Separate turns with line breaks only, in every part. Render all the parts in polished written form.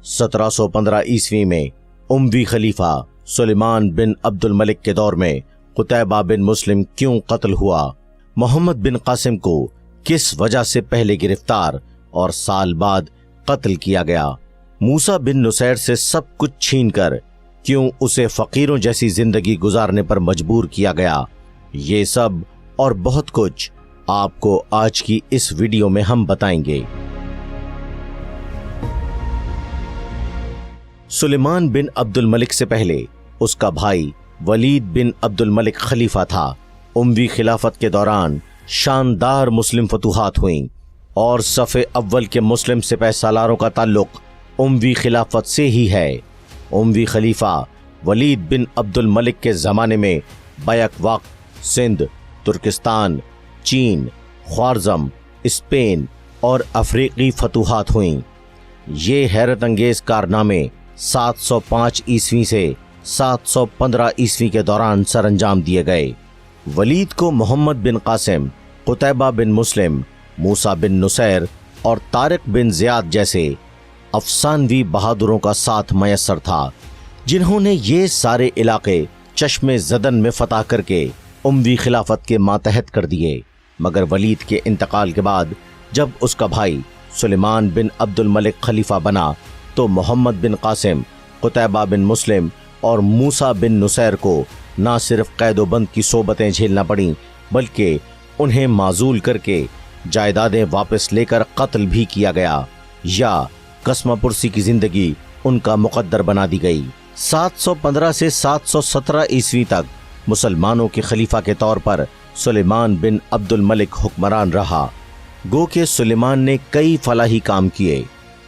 1715 عیسوی میں اموی خلیفہ سلیمان بن عبد الملک کے دور میں قتیبہ بن مسلم کیوں قتل ہوا؟ محمد بن قاسم کو کس وجہ سے پہلے گرفتار اور سال بعد قتل کیا گیا؟ موسیٰ بن نصیر سے سب کچھ چھین کر کیوں اسے فقیروں جیسی زندگی گزارنے پر مجبور کیا گیا؟ یہ سب اور بہت کچھ آپ کو آج کی اس ویڈیو میں ہم بتائیں گے۔ سلیمان بن عبد الملک سے پہلے اس کا بھائی ولید بن عبد الملک خلیفہ تھا۔ اموی خلافت کے دوران شاندار مسلم فتوحات ہوئیں اور صف اول کے مسلم سپہ سالاروں کا تعلق اموی خلافت سے ہی ہے۔ اموی خلیفہ ولید بن عبد الملک کے زمانے میں بیک وقت سندھ، ترکستان، چین، خوارزم، اسپین اور افریقی فتوحات ہوئیں۔ یہ حیرت انگیز کارنامے 705 عیسوی سے 715 عیسوی کے دوران سر انجام دیے گئے۔ ولید کو محمد بن قاسم، قتیبہ بن مسلم، موسیٰ بن نصیر اور طارق بن زیاد جیسے افسانوی بہادروں کا ساتھ میسر تھا، جنہوں نے یہ سارے علاقے چشم زدن میں فتح کر کے اموی خلافت کے ماتحت کر دیے۔ مگر ولید کے انتقال کے بعد جب اس کا بھائی سلیمان بن عبد الملک خلیفہ بنا تو محمد بن قاسم، قتیبہ بن مسلم اور موسیٰ بن نصیر کو نہ صرف قید و بند کی صحبتیں جھیلنا پڑیں بلکہ انہیں معزول کر کے جائیدادیں واپس لے کر قتل بھی کیا گیا یا قسمہ پرسی کی زندگی ان کا مقدر بنا دی گئی۔ 715 سے 717 عیسوی تک مسلمانوں کے خلیفہ کے طور پر سلیمان بن عبد الملک حکمران رہا۔ گو کہ سلیمان نے کئی فلاحی کام کیے۔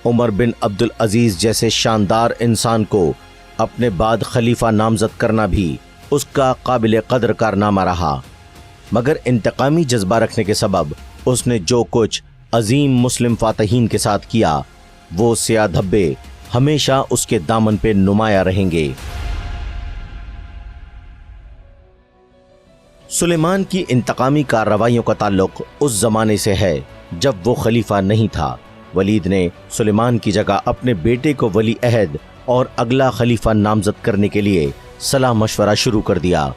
عمر بن عبد العزیز جیسے شاندار انسان کو اپنے بعد خلیفہ نامزد کرنا بھی اس کا قابل قدر کارنامہ رہا، مگر انتقامی جذبہ رکھنے کے سبب اس نے جو کچھ عظیم مسلم فاتحین کے ساتھ کیا وہ سیاہ دھبے ہمیشہ اس کے دامن پہ نمایاں رہیں گے۔ سلیمان کی انتقامی کارروائیوں کا تعلق اس زمانے سے ہے جب وہ خلیفہ نہیں تھا۔ ولید نے سلیمان کی جگہ اپنے بیٹے کو ولی عہد اور اگلا خلیفہ نامزد کرنے کے لیے صلاح مشورہ شروع کر دیا۔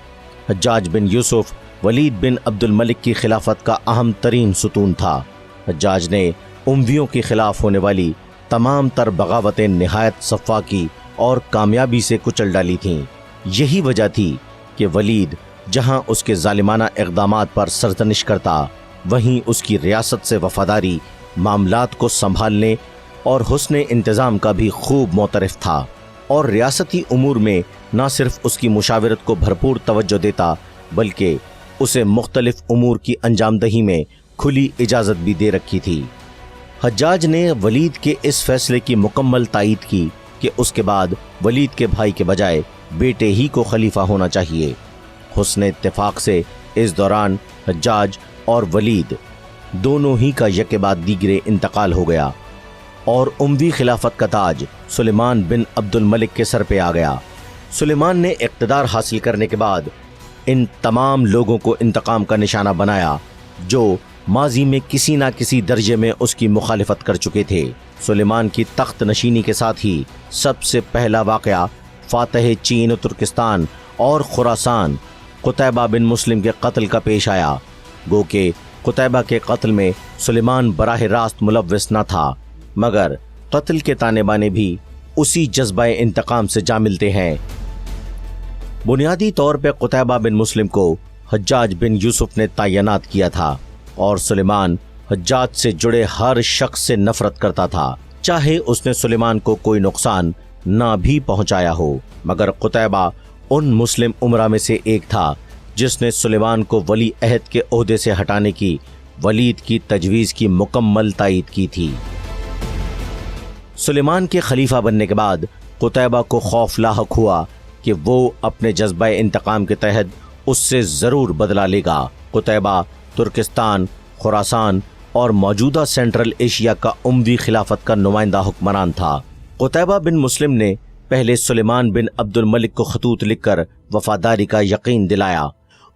حجاج بن یوسف ولید بن عبد الملک کی خلافت کا اہم ترین ستون تھا۔ حجاج نے امویوں کے خلاف ہونے والی تمام تر بغاوتیں نہایت صفاقی اور کامیابی سے کچل ڈالی تھیں۔ یہی وجہ تھی کہ ولید جہاں اس کے ظالمانہ اقدامات پر سرزنش کرتا، وہیں اس کی ریاست سے وفاداری، معاملات کو سنبھالنے اور حسن انتظام کا بھی خوب معترف تھا، اور ریاستی امور میں نہ صرف اس کی مشاورت کو بھرپور توجہ دیتا بلکہ اسے مختلف امور کی انجام دہی میں کھلی اجازت بھی دے رکھی تھی۔ حجاج نے ولید کے اس فیصلے کی مکمل تائید کی کہ اس کے بعد ولید کے بھائی کے بجائے بیٹے ہی کو خلیفہ ہونا چاہیے۔ حسن اتفاق سے اس دوران حجاج اور ولید دونوں ہی کا یکے بعد دیگرے انتقال ہو گیا اور اموی خلافت کا تاج سلیمان بن عبد الملک کے سر پہ آ گیا۔ سلیمان نے اقتدار حاصل کرنے کے بعد ان تمام لوگوں کو انتقام کا نشانہ بنایا جو ماضی میں کسی نہ کسی درجے میں اس کی مخالفت کر چکے تھے۔ سلیمان کی تخت نشینی کے ساتھ ہی سب سے پہلا واقعہ فاتح چین و ترکستان اور خراسان قتیبہ بن مسلم کے قتل کا پیش آیا۔ گو کہ قتیبہ کے قتل میں سلیمان براہ راست ملوث نہ تھا، مگر قتل کے تانے بانے بھی اسی جذبہ انتقام سے جا ملتے ہیں۔ بنیادی طور پہ قتیبہ بن مسلم کو حجاج بن یوسف نے تعینات کیا تھا اور سلیمان حجاج سے جڑے ہر شخص سے نفرت کرتا تھا، چاہے اس نے سلیمان کو کوئی نقصان نہ بھی پہنچایا ہو۔ مگر قتیبہ ان مسلم امراء میں سے ایک تھا جس نے سلیمان کو ولی عہد کے عہدے سے ہٹانے کی ولید کی تجویز کی مکمل تائید کی تھی۔ سلیمان کے خلیفہ بننے کے بعد قتیبہ کو خوف لاحق ہوا کہ وہ اپنے جذبہ انتقام کے تحت اس سے ضرور بدلہ لے گا۔ قتیبہ ترکستان، خراسان اور موجودہ سینٹرل ایشیا کا اموی خلافت کا نمائندہ حکمران تھا۔ قتیبہ بن مسلم نے پہلے سلیمان بن عبد الملک کو خطوط لکھ کر وفاداری کا یقین دلایا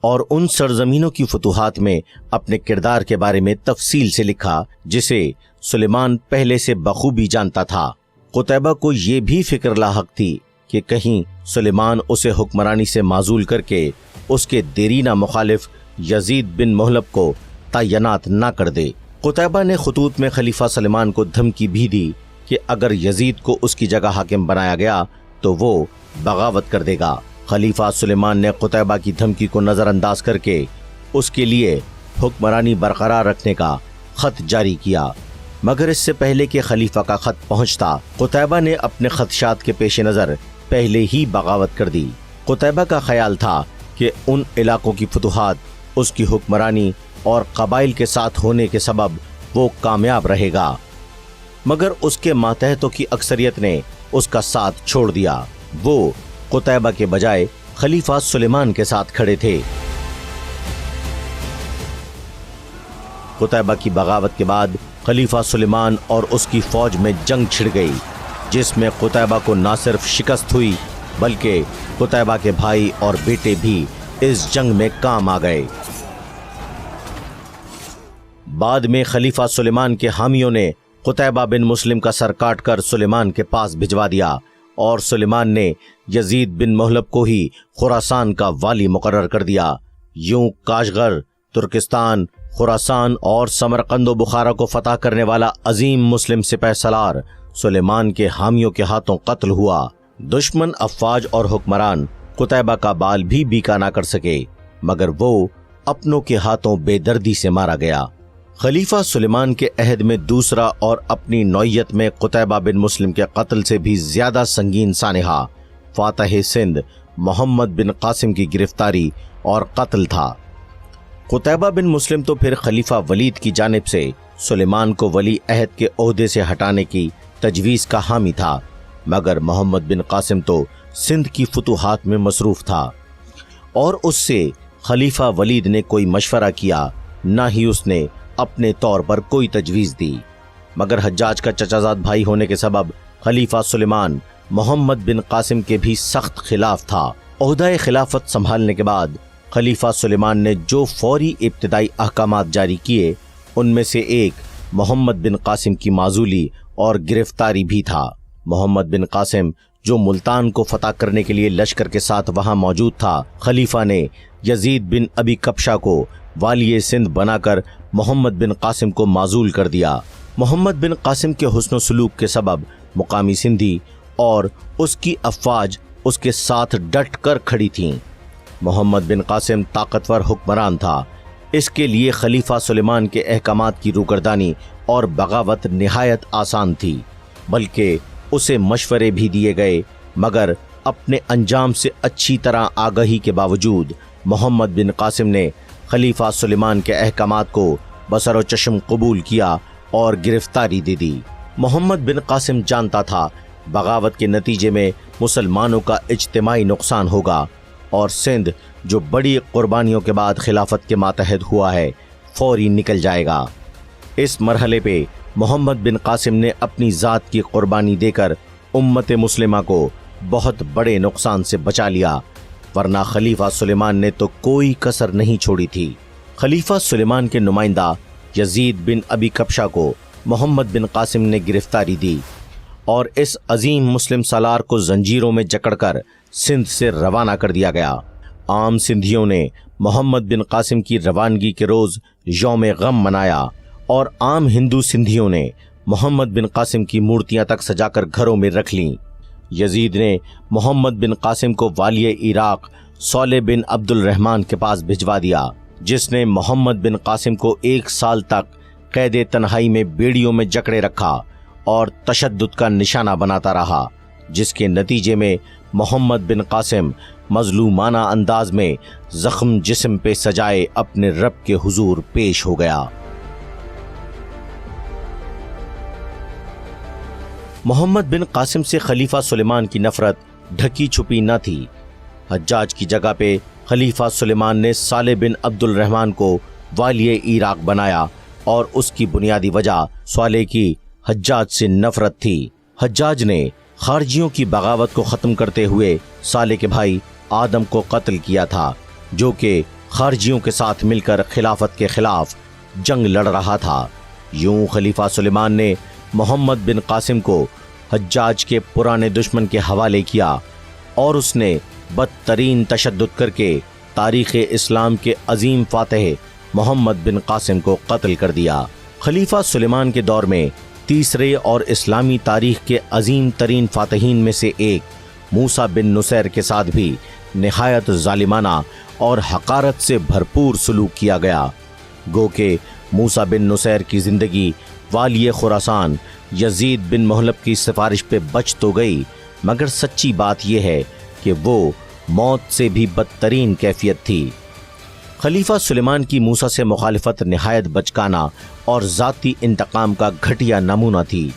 اور ان سرزمینوں کی فتوحات میں اپنے کردار کے بارے میں تفصیل سے لکھا جسے سلیمان پہلے سے بخوبی جانتا تھا۔ قتیبہ کو یہ بھی فکر لاحق تھی کہ کہیں سلیمان اسے حکمرانی سے معزول کر کے اس کے دیرینہ مخالف یزید بن محلب کو تعینات نہ کر دے۔ قتیبہ نے خطوط میں خلیفہ سلیمان کو دھمکی بھی دی کہ اگر یزید کو اس کی جگہ حاکم بنایا گیا تو وہ بغاوت کر دے گا۔ خلیفہ سلیمان نے قتیبہ کی دھمکی کو نظر انداز کر کے اس کے لیے حکمرانی برقرار رکھنے کا خط جاری کیا، مگر اس سے پہلے کہ خلیفہ کا خط پہنچتا قتیبہ نے اپنے خدشات کے پیش نظر پہلے ہی بغاوت کر دی۔ قتیبہ کا خیال تھا کہ ان علاقوں کی فتوحات اس کی حکمرانی اور قبائل کے ساتھ ہونے کے سبب وہ کامیاب رہے گا، مگر اس کے ماتحتوں کی اکثریت نے اس کا ساتھ چھوڑ دیا۔ وہ قتیبہ کے بجائے خلیفہ سلیمان کے ساتھ کھڑے تھے۔ قتیبہ کی بغاوت کے بعد خلیفہ سلیمان اور اس کی فوج میں جنگ چھڑ گئی، جس میں قتیبہ کو نہ صرف شکست ہوئی بلکہ قتیبہ کے بھائی اور بیٹے بھی اس جنگ میں کام آ گئے۔ بعد میں خلیفہ سلیمان کے حامیوں نے قتیبہ بن مسلم کا سر کاٹ کر سلیمان کے پاس بھجوا دیا اور سلیمان نے یزید بن محلب کو ہی خراسان کا والی مقرر کر دیا۔ یوں کاشغر، ترکستان، خراسان اور سمرقند و بخارا کو فتح کرنے والا عظیم مسلم سپہ سالار سلیمان کے حامیوں کے ہاتھوں قتل ہوا۔ دشمن افواج اور حکمران قتیبہ کا بال بھی بیکا نہ کر سکے، مگر وہ اپنوں کے ہاتھوں بے دردی سے مارا گیا۔ خلیفہ سلیمان کے عہد میں دوسرا اور اپنی نوعیت میں قتیبہ بن مسلم کے قتل سے بھی زیادہ سنگین سانحہ فاتح سندھ محمد بن قاسم کی گرفتاری اور قتل تھا۔ قتیبہ بن مسلم تو پھر خلیفہ ولید کی جانب سے سلیمان کو ولی عہد کے عہدے سے ہٹانے کی تجویز کا حامی تھا، مگر محمد بن قاسم تو سندھ کی فتوحات میں مصروف تھا اور اس سے خلیفہ ولید نے کوئی مشورہ کیا، نہ ہی اس نے اپنے طور پر کوئی تجویز دی، مگر حجاج کا چچا زاد بھائی ہونے کے سبب خلیفہ سلیمان محمد بن قاسم کے بھی سخت خلاف تھا۔ عہدہ خلافت سنبھالنے کے بعد خلیفہ سلیمان نے جو فوری ابتدائی احکامات جاری کیے ان میں سے ایک محمد بن قاسم کی معزولی اور گرفتاری بھی تھا۔ محمد بن قاسم جو ملتان کو فتح کرنے کے لیے لشکر کے ساتھ وہاں موجود تھا، خلیفہ نے یزید بن ابی کبشہ کو والی سندھ بنا کر محمد بن قاسم کو معزول کر دیا۔ محمد بن قاسم کے حسن و سلوک کے سبب مقامی سندھی اور اس کی افواج اس کے ساتھ ڈٹ کر کھڑی تھیں۔ محمد بن قاسم طاقتور حکمران تھا، اس کے لیے خلیفہ سلیمان کے احکامات کی روگردانی اور بغاوت نہایت آسان تھی، بلکہ اسے مشورے بھی دیے گئے، مگر اپنے انجام سے اچھی طرح آگاہی کے باوجود محمد بن قاسم نے خلیفہ سلیمان کے احکامات کو بصر و چشم قبول کیا اور گرفتاری دے دی۔ محمد بن قاسم جانتا تھا بغاوت کے نتیجے میں مسلمانوں کا اجتماعی نقصان ہوگا اور سندھ جو بڑی قربانیوں کے بعد خلافت کے ماتحت ہوا ہے فوری نکل جائے گا۔ اس مرحلے پہ محمد بن قاسم نے اپنی ذات کی قربانی دے کر امت مسلمہ کو بہت بڑے نقصان سے بچا لیا، ورنہ خلیفہ سلیمان نے تو کوئی کسر نہیں چھوڑی تھی۔ خلیفہ سلیمان کے نمائندہ یزید بن ابی کبشہ کو محمد بن قاسم نے گرفتاری دی اور اس عظیم مسلم سالار کو زنجیروں میں جکڑ کر سندھ سے روانہ کر دیا گیا۔ عام سندھیوں نے محمد بن قاسم کی روانگی کے روز یوم غم منایا اور عام ہندو سندھیوں نے محمد بن قاسم کی مورتیاں تک سجا کر گھروں میں رکھ لیں۔ یزید نے محمد بن قاسم کو والی عراق صالح بن عبد الرحمن کے پاس بھجوا دیا، جس نے محمد بن قاسم کو 1 سال تک قید تنہائی میں بیڑیوں میں جکڑے رکھا اور تشدد کا نشانہ بناتا رہا، جس کے نتیجے میں محمد بن قاسم مظلومانہ انداز میں زخم جسم پہ سجائے اپنے رب کے حضور پیش ہو گیا۔ محمد بن قاسم سے خلیفہ سلیمان کی نفرت ڈھکی چھپی نہ تھی۔ حجاج کی جگہ پہ خلیفہ سلیمان نے صالح بن عبد الرحمن کو والی عراق بنایا اور اس کی بنیادی وجہ صالح کی حجاج سے نفرت تھی۔ حجاج نے خارجیوں کی بغاوت کو ختم کرتے ہوئے صالح کے بھائی آدم کو قتل کیا تھا، جو کہ خارجیوں کے ساتھ مل کر خلافت کے خلاف جنگ لڑ رہا تھا۔ یوں خلیفہ سلیمان نے محمد بن قاسم کو حجاج کے پرانے دشمن کے حوالے کیا اور اس نے بدترین تشدد کر کے تاریخ اسلام کے عظیم فاتح محمد بن قاسم کو قتل کر دیا۔ خلیفہ سلیمان کے دور میں تیسرے اور اسلامی تاریخ کے عظیم ترین فاتحین میں سے ایک موسیٰ بن نصیر کے ساتھ بھی نہایت ظالمانہ اور حقارت سے بھرپور سلوک کیا گیا۔ گو کہ موسیٰ بن نصیر کی زندگی والی خراسان یزید بن محلب کی سفارش پہ بچ تو گئی، مگر سچی بات یہ ہے کہ وہ موت سے بھی بدترین کیفیت تھی۔ خلیفہ سلیمان کی موسیٰ سے مخالفت نہایت بچکانہ اور ذاتی انتقام کا گھٹیا نمونہ تھی۔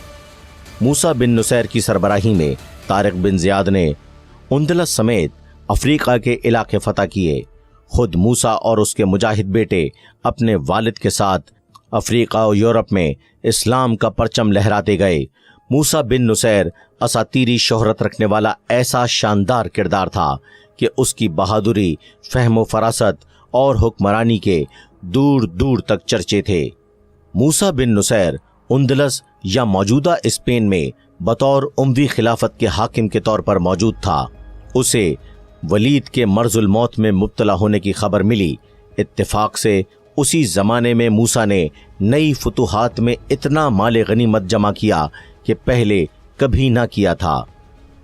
موسیٰ بن نصیر کی سربراہی میں طارق بن زیاد نے اندلس سمیت افریقہ کے علاقے فتح کیے۔ خود موسیٰ اور اس کے مجاہد بیٹے اپنے والد کے ساتھ افریقہ اور یورپ میں اسلام کا پرچم لہراتے گئے۔ موسیٰ بن نصیر اساطیری شہرت رکھنے والا ایسا شاندار کردار تھا کہ اس کی بہادری، فہم و فراست اور حکمرانی کے دور دور تک چرچے تھے۔ موسیٰ بن نصیر اندلس یا موجودہ اسپین میں بطور اموی خلافت کے حاکم کے طور پر موجود تھا۔ اسے ولید کے مرض الموت میں مبتلا ہونے کی خبر ملی۔ اتفاق سے اسی زمانے میں موسیٰ نے نئی فتوحات میں اتنا مال غنیمت جمع کیا کہ پہلے کبھی نہ کیا تھا۔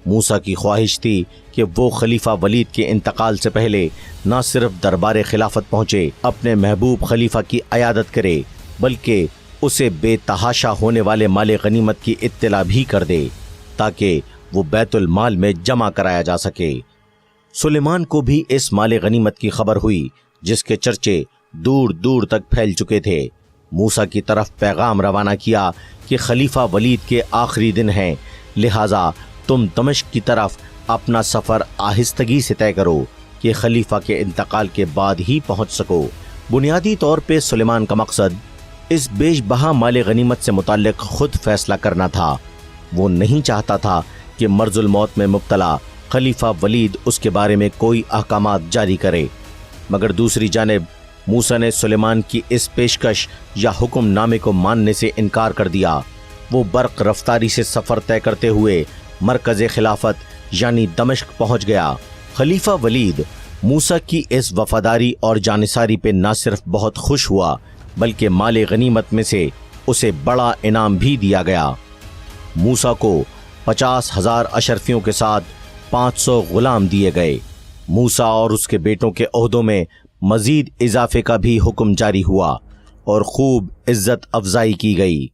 موسیٰ کی خواہش تھی کہ وہ خلیفہ ولید کے انتقال سے پہلے نہ صرف دربار خلافت پہنچے، اپنے محبوب خلیفہ کی عیادت کرے، بلکہ اسے بے تحاشا ہونے والے مال غنیمت کی اطلاع بھی کر دے تاکہ وہ بیت المال میں جمع کرایا جا سکے۔ سلیمان کو بھی اس مال غنیمت کی خبر ہوئی، جس کے چرچے دور دور تک پھیل چکے تھے۔ موسیٰ کی طرف پیغام روانہ کیا کہ خلیفہ ولید کے آخری دن ہیں، لہٰذا تم دمشق کی طرف اپنا سفر آہستگی سے طے کرو کہ خلیفہ کے انتقال کے بعد ہی پہنچ سکو۔ بنیادی طور پہ سلیمان کا مقصد اس بیش بہا مال غنیمت سے متعلق خود فیصلہ کرنا تھا۔ وہ نہیں چاہتا تھا کہ مرض الموت میں مبتلا خلیفہ ولید اس کے بارے میں کوئی احکامات جاری کرے، مگر دوسری جانب موسیٰ نے سلیمان کی اس پیشکش یا حکم نامے کو ماننے سے انکار کر دیا۔ وہ برق رفتاری سے سفر طے کرتے ہوئے مرکز خلافت یعنی دمشق پہنچ گیا۔ خلیفہ ولید موسیٰ کی اس وفاداری اور جانثاری پہ نہ صرف بہت خوش ہوا بلکہ مال غنیمت میں سے اسے بڑا انعام بھی دیا گیا۔ موسیٰ کو 50,000 اشرفیوں کے ساتھ 500 غلام دیے گئے۔ موسیٰ اور اس کے بیٹوں کے عہدوں میں مزید اضافے کا بھی حکم جاری ہوا اور خوب عزت افزائی کی گئی۔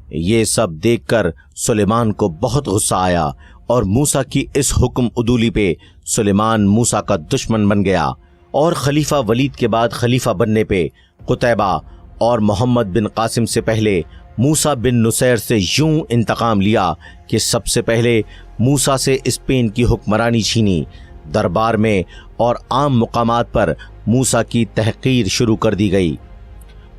یہ سب دیکھ کر سلیمان کو بہت غصہ آیا اور موسیٰ کی اس حکم عدولی پہ سلیمان موسیٰ کا دشمن بن گیا اور خلیفہ ولید کے بعد خلیفہ بننے پہ قتیبہ اور محمد بن قاسم سے پہلے موسیٰ بن نصیر سے یوں انتقام لیا کہ سب سے پہلے موسیٰ سے اسپین کی حکمرانی چھینی، دربار میں اور عام مقامات پر موسیٰ کی تحقیر شروع کر دی گئی۔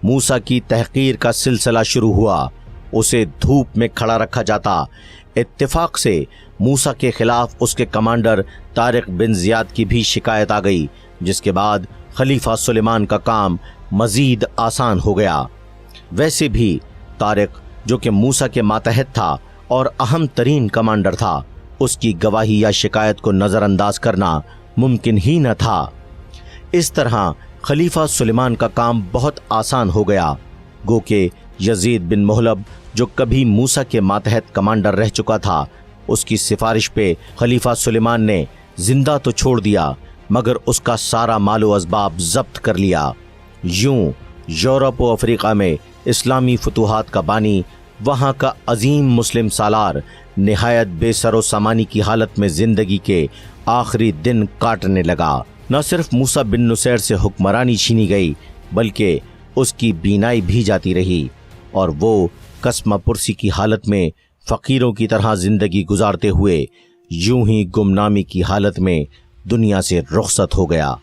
موسیٰ کی تحقیر کا سلسلہ شروع ہوا، اسے دھوپ میں کھڑا رکھا جاتا۔ اتفاق سے موسیٰ کے خلاف اس کے کمانڈر طارق بن زیاد کی بھی شکایت آ گئی، جس کے بعد خلیفہ سلیمان کا کام مزید آسان ہو گیا۔ ویسے بھی طارق جو کہ موسیٰ کے ماتحت تھا اور اہم ترین کمانڈر تھا، اس کی گواہی یا شکایت کو نظر انداز کرنا ممکن ہی نہ تھا۔ اس طرح خلیفہ سلیمان کا کام بہت آسان ہو گیا، گو کہ یزید بن محلب جو کبھی موسیٰ کے ماتحت کمانڈر رہ چکا تھا، اس کی سفارش پہ خلیفہ سلیمان نے زندہ تو چھوڑ دیا مگر اس کا سارا مال و اسباب ضبط کر لیا۔ یوں یورپ و افریقہ میں اسلامی فتوحات کا بانی، وہاں کا عظیم مسلم سالار نہایت بے سر و سامانی کی حالت میں زندگی کے آخری دن کاٹنے لگا۔ نہ صرف موسیٰ بن نصیر سے حکمرانی چھینی گئی بلکہ اس کی بینائی بھی جاتی رہی اور وہ قسمہ پرسی کی حالت میں فقیروں کی طرح زندگی گزارتے ہوئے یوں ہی گمنامی کی حالت میں دنیا سے رخصت ہو گیا۔